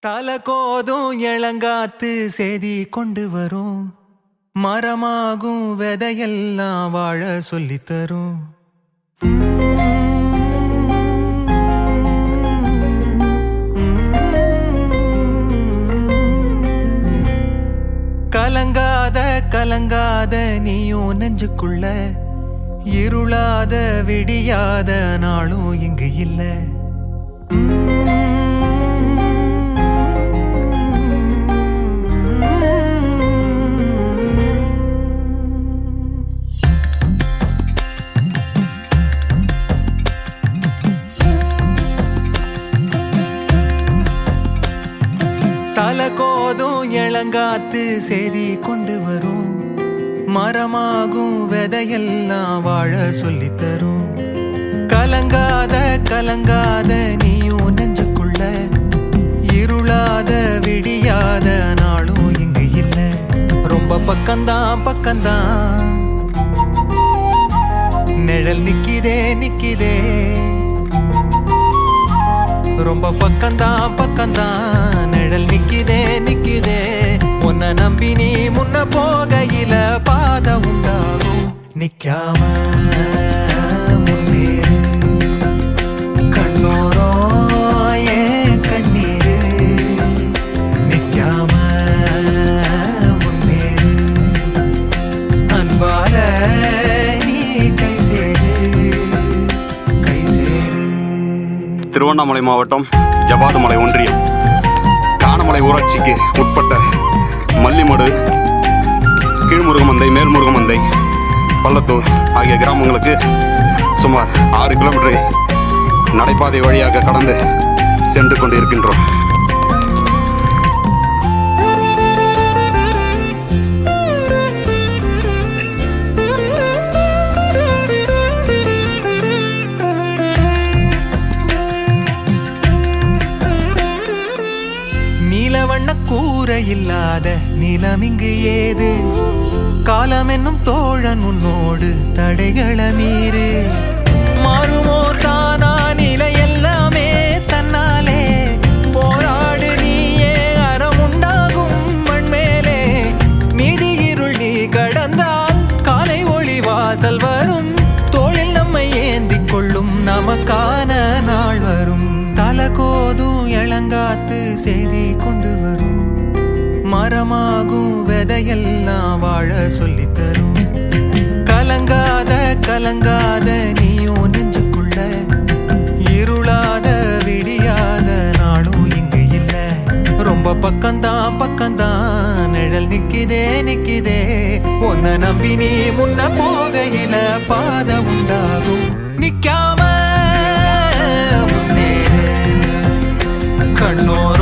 தலை கோதும் இளங்காத்து செய்தி கொண்டு வரும், மரமாகும் விதையெல்லாம் வாழ சொல்லித்தரும். கலங்காத கலங்காத நீயும் நெஞ்சுக்குள்ள, இருளாத விடியாத நாளும் இங்கு இல்ல. தலை கோதும் இளங்காத்து செய்தி கொண்டு வரும், மரமாகும் விதையெல்லாம் வாழ சொல்லித்தரும். கலங்காத கலங்காத நீயும் நெஞ்சுக்குள்ள, இருளாத விடியாத நாளும் இங்கு இல்ல. ரொம்ப பக்கம்தான் பக்கம்தான் நிழல் நிக்கிதே நிக்கிதே, ரொம்ப பக்கம்தான் பக்கம்தான் நிழல் நிக்கிதே நிக்கிதே. உன்னை நம்பி நீ முன்ன போகையில பாத உண்டாகும். நிக்காம முன்னேறு, கண்ணோரோ ஏன் கண்ணீரு. நிக்காம முன்னேறு, அன்பால நீ கை சேரு கை சேரு. திருவண்ணாமலை மாவட்டம் ஜபாதுமலை ஒன்றியம் காணமலை ஊராட்சிக்கு உட்பட்ட மல்லிமடு, கீழ்முருகமந்தை, மேல்முருகமந்தை, பள்ளத்தூர் ஆகிய கிராமங்களுக்கு சுமார் 6 கிலோமீட்டரை நடைபாதை வழியாக கடந்து சென்று கொண்டு இருக்கின்றோம். நீலவண்ண கூரை இல்லாத நிலம் இங்கு ஏது, காலம் என்னும் தோழன் உன்னோடு தடைகளை மீறு. மாறுமோ தானா நிலை எல்லாமே தன்னாலே, போராடு நீயே அறம் உண்டாகும் மண்மேலே. மீதி இருள் நீ கடந்தால் காலை ஒளி வாசல் வரும், தோளில் நம்மை ஏந்திக் கொள்ளும் நமக்கான நாள் வரும். தலை கோதும் இளங்காத்து செய்தி கொண்டு வரும், மரமாகும் விதையெல்லாம் வாழ சொல்லித்தரும். கலங்காத கலங்காத நீயும் நெஞ்சுக்குள்ள, இருளாத விடியாத நாளும் இங்கு இல்ல. ரொம்ப பக்கம்தான் பக்கம்தான் நிழல் நிக்கிதே நிக்கிதே. உன்னை நம்பி நீ முன்ன போகையில பாத உண்டாகும். நிக்காம முன்னேறு, கண்ணோர